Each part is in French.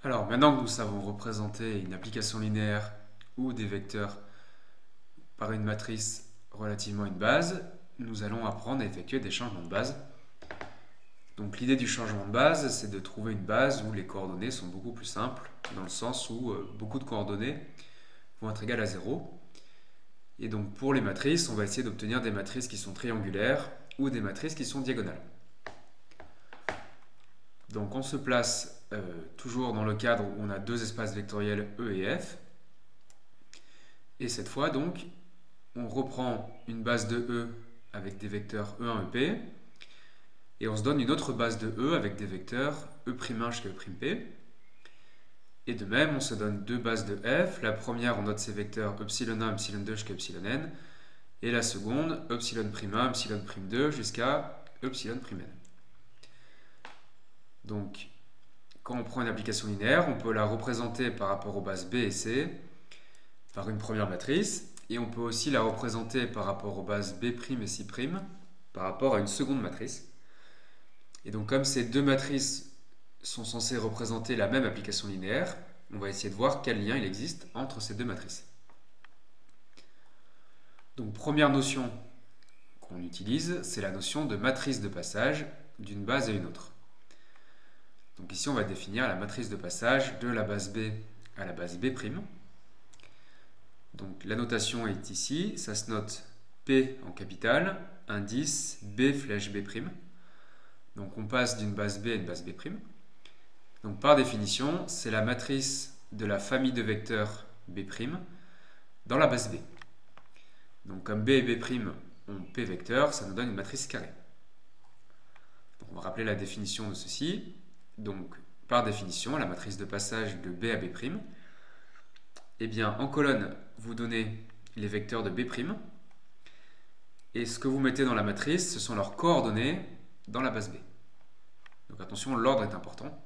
Alors, maintenant que nous savons représenter une application linéaire ou des vecteurs par une matrice relativement à une base, nous allons apprendre à effectuer des changements de base. Donc l'idée du changement de base, c'est de trouver une base où les coordonnées sont beaucoup plus simples, dans le sens où beaucoup de coordonnées vont être égales à 0. Et donc pour les matrices, on va essayer d'obtenir des matrices qui sont triangulaires ou des matrices qui sont diagonales. Donc on se place toujours dans le cadre où on a deux espaces vectoriels E et F. Et cette fois, donc, on reprend une base de E avec des vecteurs E1, EP, et on se donne une autre base de E avec des vecteurs E'1 jusqu'à E'P. Et de même, on se donne deux bases de F. La première, on note ses vecteurs ε1, ε2 jusqu'à εn, et la seconde, ε'1, ε'2 jusqu'à ε'n. Donc, quand on prend une application linéaire, on peut la représenter par rapport aux bases B et C par une première matrice, et on peut aussi la représenter par rapport aux bases B' et C' par rapport à une seconde matrice. Et donc comme ces deux matrices sont censées représenter la même application linéaire, on va essayer de voir quel lien il existe entre ces deux matrices. Donc première notion qu'on utilise, c'est la notion de matrice de passage d'une base à une autre. Donc ici on va définir la matrice de passage de la base B à la base B'. Donc la notation est ici, ça se note P en capital, indice B flèche B'. Donc on passe d'une base B à une base B'. Donc par définition, c'est la matrice de la famille de vecteurs B' dans la base B. Donc comme B et B' ont P vecteurs, ça nous donne une matrice carrée. Donc on va rappeler la définition de ceci. Donc par définition, la matrice de passage de B à B', eh bien en colonne, vous donnez les vecteurs de B', et ce que vous mettez dans la matrice, ce sont leurs coordonnées dans la base B. Donc attention, l'ordre est important.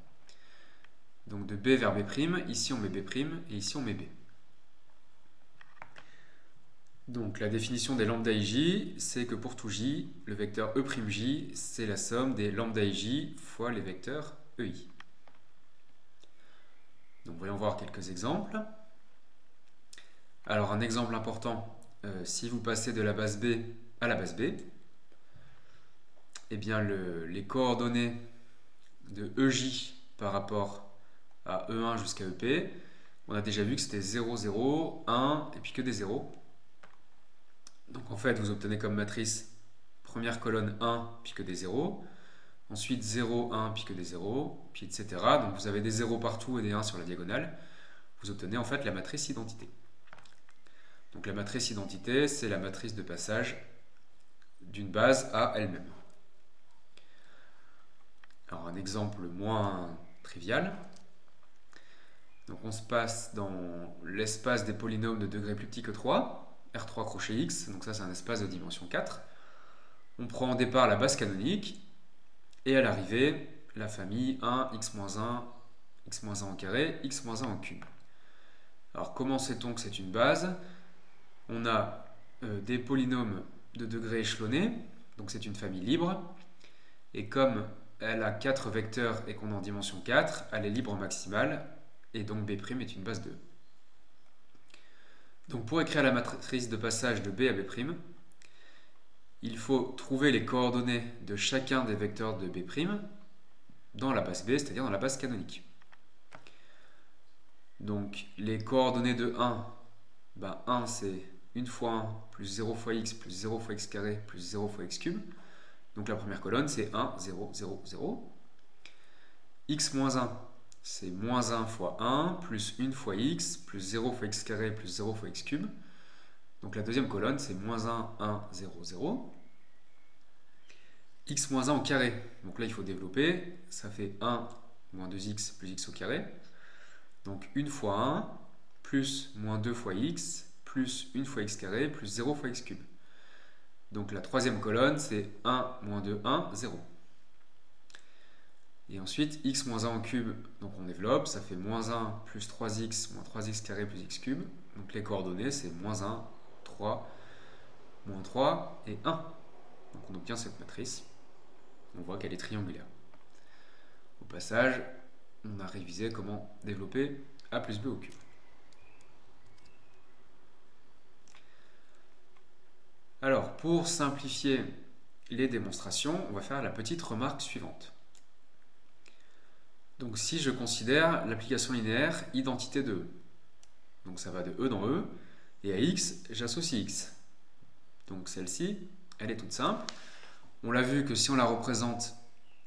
Donc de B vers B', ici on met B', et ici on met B. Donc la définition des lambda ij, c'est que pour tout j, le vecteur E'j, c'est la somme des lambda ij fois les vecteurs ei. Donc voyons voir quelques exemples. Alors un exemple important, si vous passez de la base B à la base B, eh bien les coordonnées de EJ par rapport à E1 jusqu'à EP, on a déjà vu que c'était 0, 0, 1 et puis que des 0. Donc en fait, vous obtenez comme matrice première colonne 1 puis que des 0, ensuite 0, 1 puis que des 0, puis etc. Donc vous avez des 0 partout et des 1 sur la diagonale. Vous obtenez en fait la matrice identité. Donc la matrice identité, c'est la matrice de passage d'une base à elle-même. Alors un exemple moins trivial. Donc on se passe dans l'espace des polynômes de degré plus petit que 3, R3 crochet X, donc ça c'est un espace de dimension 4. On prend au départ la base canonique, et à l'arrivée, la famille 1, x-1, x-1 en carré, x-1 en cube. Alors comment sait-on que c'est une base? On a des polynômes de degré échelonné, donc c'est une famille libre, et comme elle a 4 vecteurs et qu'on est en dimension 4, elle est libre maximale, et donc B' est une base 2. Donc pour écrire la matrice de passage de B à B', il faut trouver les coordonnées de chacun des vecteurs de B' dans la base B, c'est-à-dire dans la base canonique. Donc les coordonnées de 1, 1 c'est 1 fois 1 plus 0 fois x plus 0 fois x carré plus 0 fois x cube. Donc la première colonne c'est 1, 0, 0, 0. x moins 1 c'est moins 1 fois 1 plus 1 fois x plus 0 fois x carré plus 0 fois x cube. Donc la deuxième colonne c'est moins 1, 1, 0, 0. X moins 1 au carré. Donc là il faut développer. Ça fait 1 moins 2x plus x au carré. Donc 1 fois 1 plus moins 2 fois x plus 1 fois x carré plus 0 fois x cube. Donc la troisième colonne c'est 1 moins 2, 1, 0. Et ensuite x moins 1 en cube, donc on développe, ça fait moins 1 plus 3x moins 3x carré plus x cube. Donc les coordonnées c'est moins 1, 3, moins 3 et 1. Donc on obtient cette matrice. On voit qu'elle est triangulaire. Au passage, on a révisé comment développer A plus B au cube. Alors, pour simplifier les démonstrations, on va faire la petite remarque suivante. Donc, si je considère l'application linéaire identité de E, donc ça va de E dans E, et à X, j'associe X. Donc celle-ci, elle est toute simple. On l'a vu que si on la représente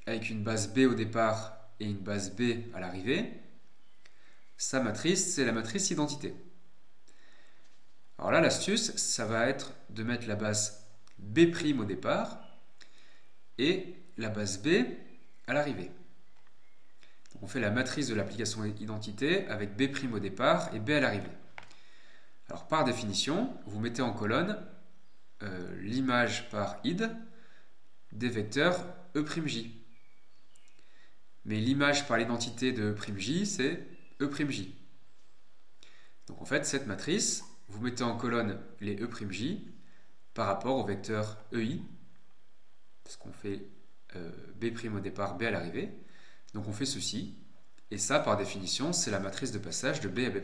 avec une base B au départ et une base B à l'arrivée, sa matrice, c'est la matrice identité. Alors là, l'astuce, ça va être de mettre la base B' au départ et la base B à l'arrivée. On fait la matrice de l'application identité avec B' au départ et B à l'arrivée. Alors par définition, vous mettez en colonne l'image par id des vecteurs E'J. Mais l'image par l'identité de E'J, c'est E'J. Donc en fait, cette matrice, vous mettez en colonne les E'J par rapport au vecteur EI, parce qu'on fait B' au départ, B à l'arrivée. Donc on fait ceci, et ça, par définition, c'est la matrice de passage de B à B'.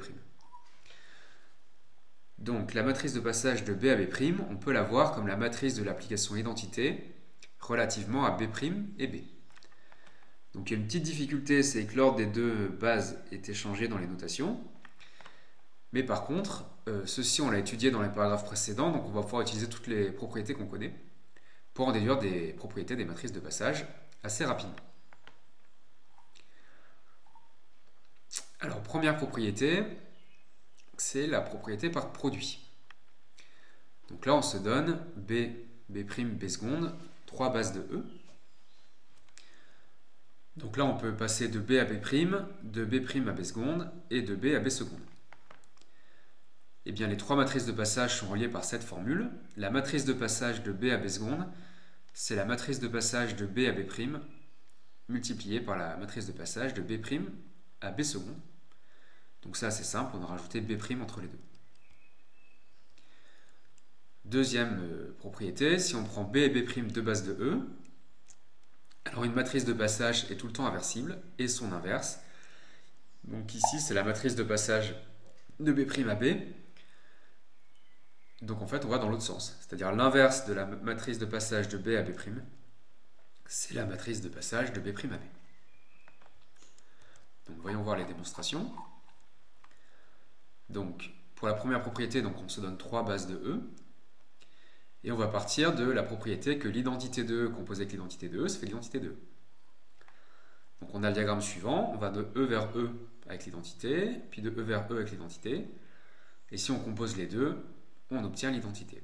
Donc la matrice de passage de B à B', on peut la voir comme la matrice de l'application identité relativement à B' et B. Donc il y a une petite difficulté, c'est que l'ordre des deux bases est échangé dans les notations. Mais par contre, ceci on l'a étudié dans les paragraphes précédents, donc on va pouvoir utiliser toutes les propriétés qu'on connaît pour en déduire des propriétés des matrices de passage assez rapidement. Alors première propriété, c'est la propriété par produit. Donc là on se donne B, B', B seconde, 3 bases de E. Donc là on peut passer de B à B', de B' à B seconde et de B à B seconde. Eh bien, les trois matrices de passage sont reliées par cette formule. La matrice de passage de B à B seconde, c'est la matrice de passage de B à B' multipliée par la matrice de passage de B' à B seconde. Donc ça, c'est simple, on a rajouté B' entre les deux. Deuxième propriété, si on prend B et B', deux bases de E, alors une matrice de passage est tout le temps inversible, et son inverse. Donc ici, c'est la matrice de passage de B' à B. Donc en fait, on va dans l'autre sens. C'est-à-dire l'inverse de la matrice de passage de B à B', c'est la matrice de passage de B' à B. Donc voyons voir les démonstrations. Donc pour la première propriété, donc on se donne 3 bases de E. Et on va partir de la propriété que l'identité de E composée avec l'identité de E, ça fait l'identité de E. Donc on a le diagramme suivant, on va de E vers E avec l'identité, puis de E vers E avec l'identité. Et si on compose les deux, on obtient l'identité.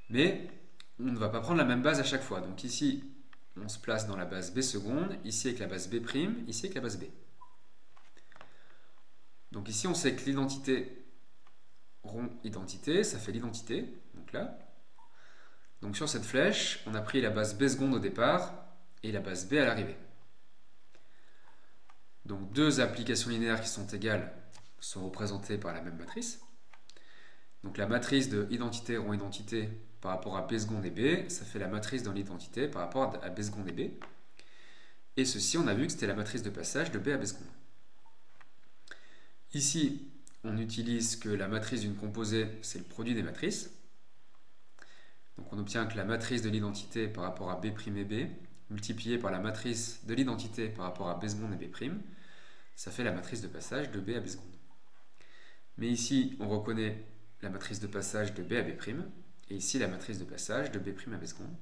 Mais on ne va pas prendre la même base à chaque fois. Donc ici, on se place dans la base B seconde, ici avec la base B', ici avec la base B. Donc ici, on sait que l'identité rond identité, ça fait l'identité, donc là. Donc sur cette flèche, on a pris la base B seconde au départ et la base B à l'arrivée. Donc deux applications linéaires qui sont égales sont représentées par la même matrice. Donc la matrice de identité rond identité par rapport à B seconde et B, ça fait la matrice dans l'identité par rapport à B seconde et B. Et ceci, on a vu que c'était la matrice de passage de B à B seconde. Ici, on utilise que la matrice d'une composée, c'est le produit des matrices. Donc on obtient que la matrice de l'identité par rapport à B' et B, multipliée par la matrice de l'identité par rapport à B seconde et B', ça fait la matrice de passage de B à B seconde. Mais ici, on reconnaît la matrice de passage de B à B', et ici la matrice de passage de B' à B seconde,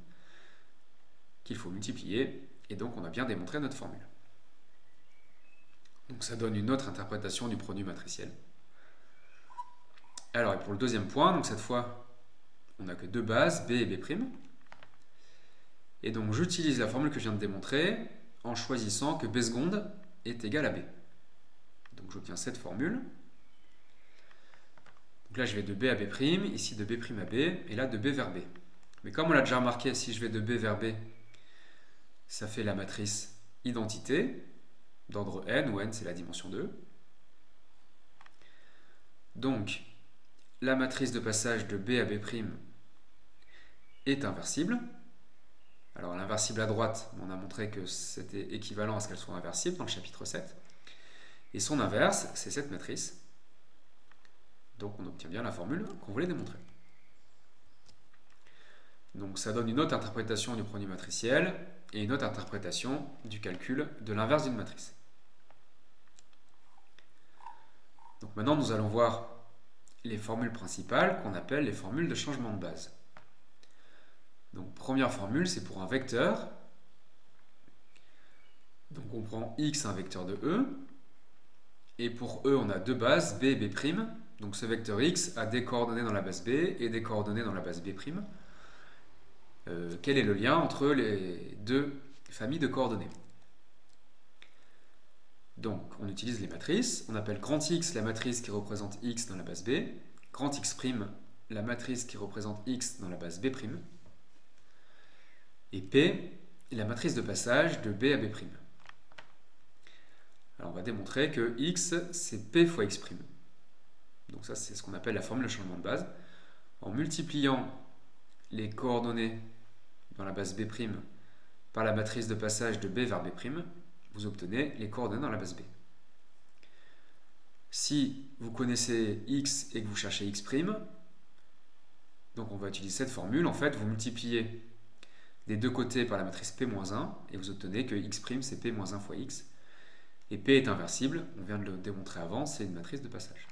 qu'il faut multiplier, et donc on a bien démontré notre formule. Donc ça donne une autre interprétation du produit matriciel. Alors, et pour le deuxième point, donc cette fois, on n'a que deux bases, B et B'. Et donc j'utilise la formule que je viens de démontrer en choisissant que B seconde est égal à B. Donc j'obtiens cette formule. Donc là, je vais de B à B', ici de B' à B, et là de B vers B. Mais comme on l'a déjà remarqué, si je vais de B vers B, ça fait la matrice identité d'ordre n, où n c'est la dimension de E. Donc, la matrice de passage de B à B' est inversible. Alors l'inversible à droite, on a montré que c'était équivalent à ce qu'elle soit inversible dans le chapitre 7. Et son inverse, c'est cette matrice. Donc on obtient bien la formule qu'on voulait démontrer. Donc ça donne une autre interprétation du produit matriciel et une autre interprétation du calcul de l'inverse d'une matrice. Donc maintenant nous allons voir les formules principales qu'on appelle les formules de changement de base. Donc première formule, c'est pour un vecteur. Donc on prend x, un vecteur de E. Et pour E, on a deux bases, B et B'. Donc ce vecteur x a des coordonnées dans la base B et des coordonnées dans la base B'. Quel est le lien entre les deux familles de coordonnées? Donc on utilise les matrices. On appelle grand X la matrice qui représente x dans la base B, grand X' la matrice qui représente x dans la base B', et P la matrice de passage de B à B'. Alors on va démontrer que x c'est P fois x'. Donc ça c'est ce qu'on appelle la formule de changement de base. En multipliant les coordonnées dans la base B' par la matrice de passage de B vers B', vous obtenez les coordonnées dans la base B. Si vous connaissez x et que vous cherchez x', donc on va utiliser cette formule. En fait, vous multipliez des deux côtés par la matrice P-1 et vous obtenez que x' c'est P-1 fois x. Et P est inversible, on vient de le démontrer avant, c'est une matrice de passage.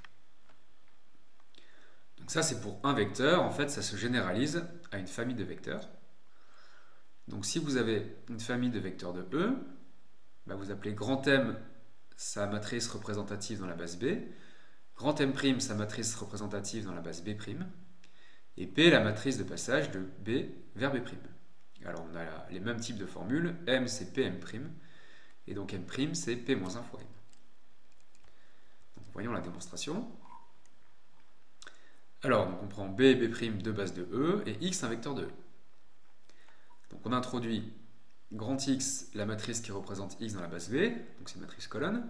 Donc ça c'est pour un vecteur, en fait ça se généralise à une famille de vecteurs. Donc si vous avez une famille de vecteurs de E, vous appelez grand M sa matrice représentative dans la base B, grand M' sa matrice représentative dans la base B', et P la matrice de passage de B vers B'. Alors on a les mêmes types de formules, M c'est P'M', et donc M' c'est P-1 fois M. Donc, voyons la démonstration. Alors donc on prend B et B', deux bases de E, et X un vecteur de E. Donc on introduit grand X, la matrice qui représente X dans la base B, donc c'est une matrice colonne.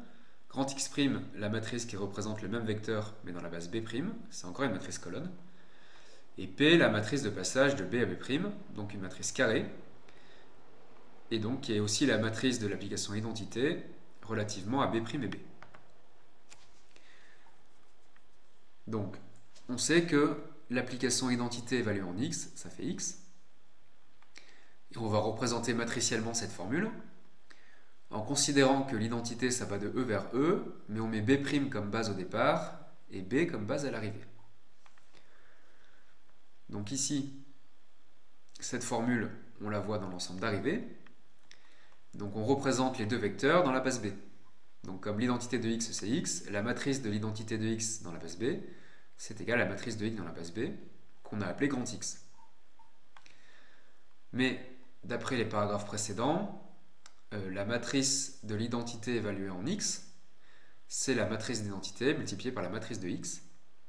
Grand X', la matrice qui représente le même vecteur mais dans la base B', c'est encore une matrice colonne. Et P, la matrice de passage de B à B', donc une matrice carrée, et donc qui est aussi la matrice de l'application identité relativement à B' et B. Donc on sait que l'application identité évaluée en X, ça fait X. Et on va représenter matriciellement cette formule en considérant que l'identité ça va de E vers E, mais on met B' comme base au départ et B comme base à l'arrivée. Donc ici, cette formule, on la voit dans l'ensemble d'arrivée. Donc on représente les deux vecteurs dans la base B. Donc comme l'identité de X c'est X, la matrice de l'identité de X dans la base B, c'est égal à la matrice de X dans la base B, qu'on a appelée grand X. Mais d'après les paragraphes précédents, la matrice de l'identité évaluée en X, c'est la matrice d'identité multipliée par la matrice de X,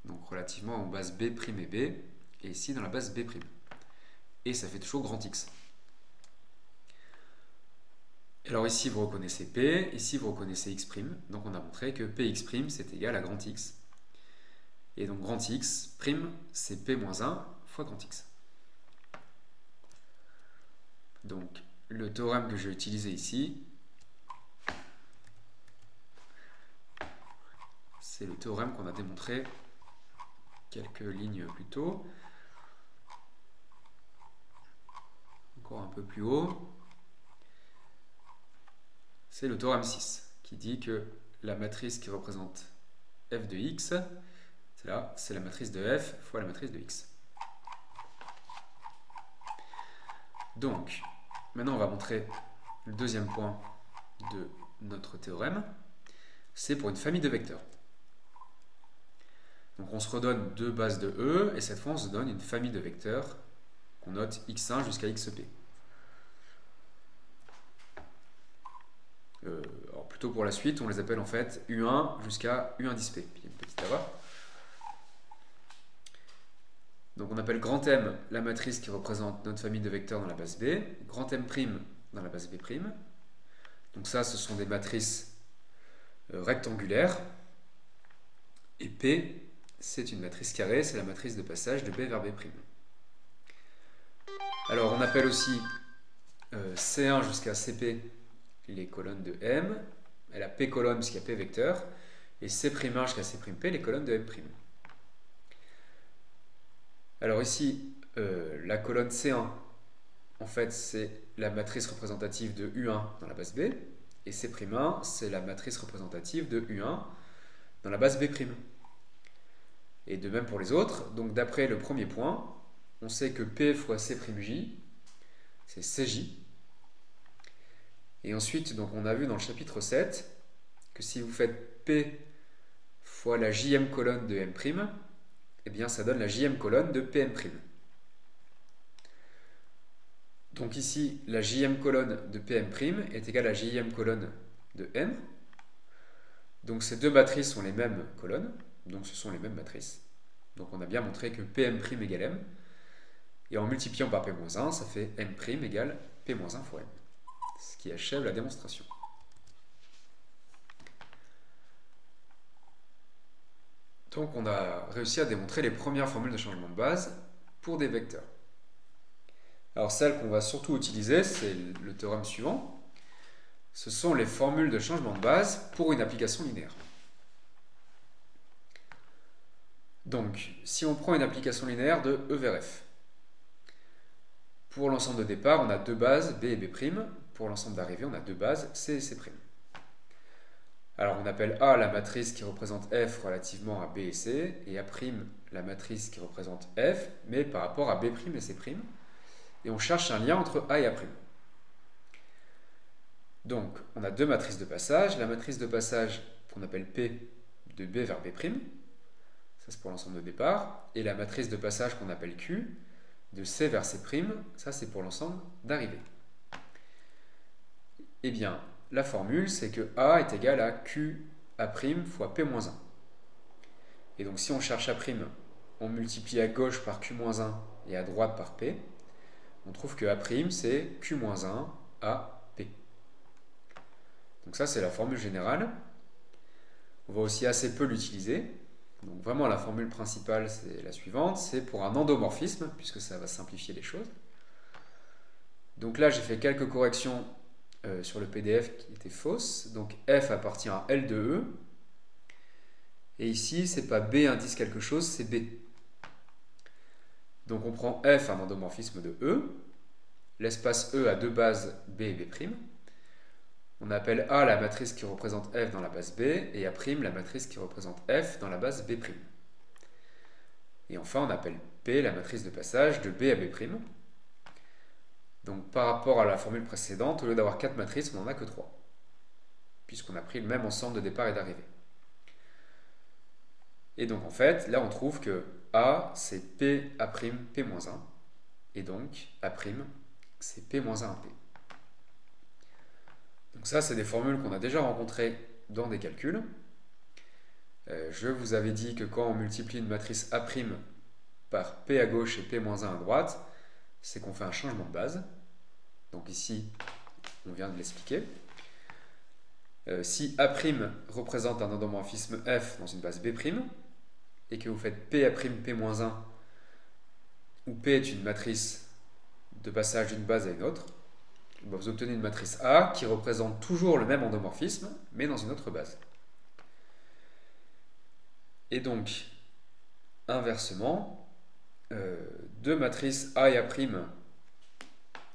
donc relativement aux bases B' et B, et ici dans la base B'. Et ça fait toujours grand X. Alors ici vous reconnaissez P, ici vous reconnaissez X', donc on a montré que Px' c'est égal à grand X. Et donc grand X', c'est P-1 fois grand X. Donc le théorème que je vais utiliser ici, c'est le théorème qu'on a démontré quelques lignes plus tôt. Encore un peu plus haut. C'est le théorème 6 qui dit que la matrice qui représente f de x, c'est la matrice de f fois la matrice de x. Donc, maintenant on va montrer le deuxième point de notre théorème. C'est pour une famille de vecteurs. Donc on se redonne deux bases de E, et cette fois on se donne une famille de vecteurs qu'on note x1 jusqu'à xp. Alors plutôt pour la suite, on les appelle en fait U1 jusqu'à U1 P. Puis une petite erreur. Donc on appelle grand M la matrice qui représente notre famille de vecteurs dans la base B, grand M' dans la base B'. Donc ça, ce sont des matrices rectangulaires. Et P, c'est une matrice carrée, c'est la matrice de passage de B vers B'. Alors on appelle aussi C1 jusqu'à CP, les colonnes de M, elle a P colonnes puisqu'il y a P vecteurs, et C'1 jusqu'à C'P, les colonnes de M'. Alors ici, la colonne C1, en fait, c'est la matrice représentative de U1 dans la base B, et C'1, c'est la matrice représentative de U1 dans la base B'. Et de même pour les autres, donc d'après le premier point, on sait que P fois C'J, c'est Cj. Et ensuite, donc on a vu dans le chapitre 7 que si vous faites P fois la jm colonne de M', eh bien ça donne la jm colonne de Pm'. Donc ici, la jm colonne de Pm' est égale à jm colonne de M. Donc ces deux matrices sont les mêmes colonnes, donc ce sont les mêmes matrices. Donc on a bien montré que Pm' égale M. Et en multipliant par P-1, ça fait M' égale P-1 fois M. Ce qui achève la démonstration. Donc on a réussi à démontrer les premières formules de changement de base pour des vecteurs. Alors celle qu'on va surtout utiliser, c'est le théorème suivant. Ce sont les formules de changement de base pour une application linéaire. Donc, si on prend une application linéaire de E vers F, pour l'ensemble de départ, on a deux bases, B et B'. Pour l'ensemble d'arrivée, on a deux bases, C et C'. Alors, on appelle A la matrice qui représente F relativement à B et C, et A' la matrice qui représente F, mais par rapport à B' et C'. Et on cherche un lien entre A et A'. Donc, on a deux matrices de passage. La matrice de passage qu'on appelle P de B vers B', ça c'est pour l'ensemble de départ, et la matrice de passage qu'on appelle Q de C vers C', ça c'est pour l'ensemble d'arrivée. Eh bien, la formule c'est que A est égal à QA' fois P-1. Et donc si on cherche A', on multiplie à gauche par Q-1 et à droite par P. On trouve que A' c'est Q-1 à P. Donc ça c'est la formule générale. On va aussi assez peu l'utiliser. Donc vraiment la formule principale c'est la suivante, c'est pour un endomorphisme, puisque ça va simplifier les choses. Donc là j'ai fait quelques corrections sur le PDF qui étaient fausses. Donc F appartient à L de E. Et ici c'est pas B indice quelque chose, c'est B. Donc on prend F un endomorphisme de E. L'espace E a deux bases B et B'. On appelle A la matrice qui représente F dans la base B et A' la matrice qui représente F dans la base B'. Et enfin, on appelle P la matrice de passage de B à B'. Donc par rapport à la formule précédente, au lieu d'avoir 4 matrices, on n'en a que 3, puisqu'on a pris le même ensemble de départ et d'arrivée. Et donc en fait, là on trouve que A c'est PA' P-1, et donc A' c'est P-1P. Donc ça, c'est des formules qu'on a déjà rencontrées dans des calculs. Je vous avais dit que quand on multiplie une matrice A' par P à gauche et P-1 à droite, c'est qu'on fait un changement de base. Donc ici, on vient de l'expliquer. Si A' représente un endomorphisme F dans une base B', et que vous faites P' P-1, où P est une matrice de passage d'une base à une autre, vous obtenez une matrice A qui représente toujours le même endomorphisme, mais dans une autre base. Et donc, inversement, deux matrices A et A'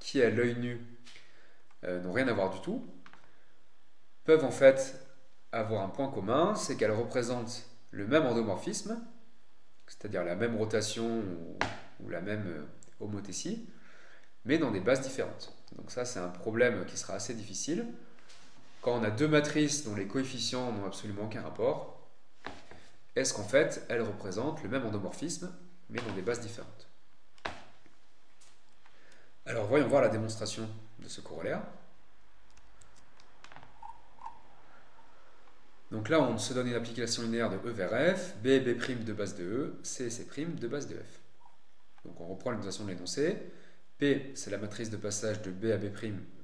qui, à l'œil nu, n'ont rien à voir du tout, peuvent en fait avoir un point commun, c'est qu'elles représentent le même endomorphisme, c'est-à-dire la même rotation ou la même homothétie, mais dans des bases différentes. Donc ça, c'est un problème qui sera assez difficile. Quand on a deux matrices dont les coefficients n'ont absolument aucun rapport, est-ce qu'en fait, elles représentent le même endomorphisme, mais dans des bases différentes? Alors, voyons voir la démonstration de ce corollaire. Donc là, on se donne une application linéaire de E vers F, B, B' de base de E, C, C' de base de F. Donc on reprend la notation de l'énoncé. P, c'est la matrice de passage de B à B',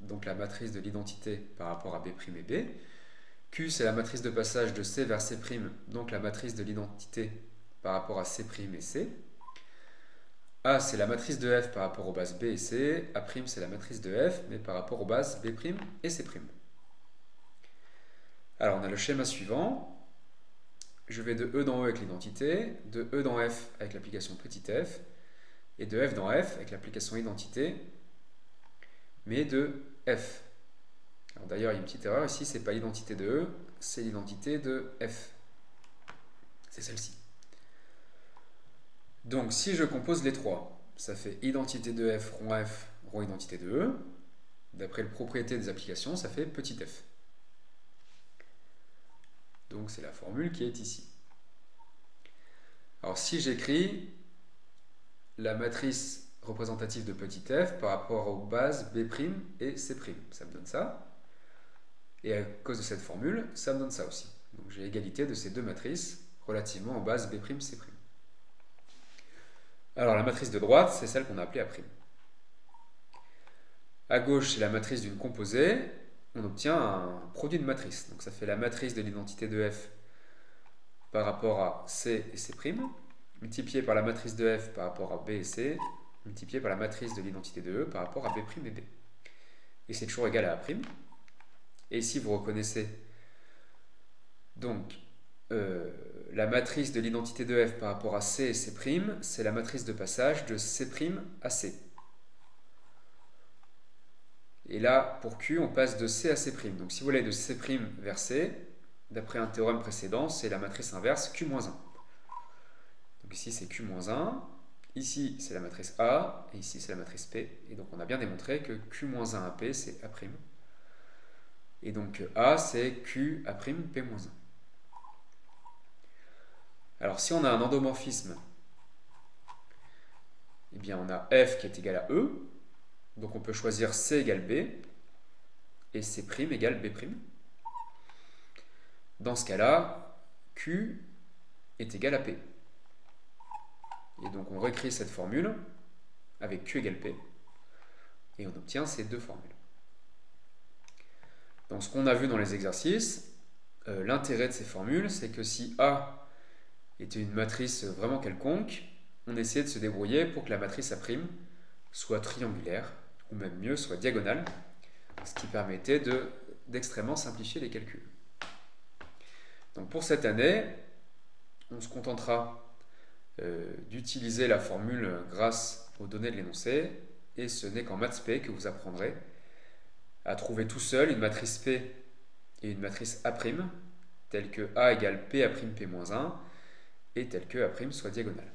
donc la matrice de l'identité par rapport à B' et B. Q, c'est la matrice de passage de C vers C', donc la matrice de l'identité par rapport à C' et C. A, c'est la matrice de F par rapport aux bases B et C. A', c'est la matrice de F, mais par rapport aux bases B' et C'. Alors, on a le schéma suivant. Je vais de E dans E avec l'identité, de E dans F avec l'application petit f, et de F dans F avec l'application identité, mais de F. D'ailleurs, il y a une petite erreur ici, c'est pas l'identité de E, c'est l'identité de F. C'est celle-ci. Donc, si je compose les trois, ça fait identité de F, rond identité de E. D'après le propriété des applications, ça fait petit f. Donc, c'est la formule qui est ici. Alors, si j'écris la matrice représentative de petit f par rapport aux bases B' et C', ça me donne ça. Et à cause de cette formule, ça me donne ça aussi. Donc, j'ai égalité de ces deux matrices relativement aux bases B', C'. Alors, la matrice de droite, c'est celle qu'on a appelée A'. À gauche, c'est la matrice d'une composée. On obtient un produit de matrice. Donc, ça fait la matrice de l'identité de F par rapport à C et C', multiplié par la matrice de F par rapport à B et C, multiplié par la matrice de l'identité de E par rapport à B' et B. Et c'est toujours égal à A'. Et ici, vous reconnaissez donc la matrice de l'identité de F par rapport à C et C', c'est la matrice de passage de C' à C. Et là, pour Q, on passe de C à C'. Donc si vous voulez de C' vers C, d'après un théorème précédent, c'est la matrice inverse Q-1. Donc ici, c'est Q-1. Ici, c'est la matrice A. Et ici, c'est la matrice P. Et donc, on a bien démontré que Q-1 à P, c'est A'. Et donc, A, c'est Q A' P-1. Alors, si on a un endomorphisme, eh bien, on a F qui est égal à E. Donc, on peut choisir C égale B et C' égale B'. Dans ce cas-là, Q est égal à P. Et donc, on réécrit cette formule avec Q égale P. Et on obtient ces deux formules. Donc, ce qu'on a vu dans les exercices, l'intérêt de ces formules, c'est que si A était une matrice vraiment quelconque, on essayait de se débrouiller pour que la matrice A' soit triangulaire, ou même mieux, soit diagonale, ce qui permettait d'extrêmement simplifier les calculs. Donc pour cette année, on se contentera d'utiliser la formule grâce aux données de l'énoncé, et ce n'est qu'en maths P que vous apprendrez à trouver tout seul une matrice P et une matrice A', telle que A égale P A' P-1, et telle que A' soit diagonale.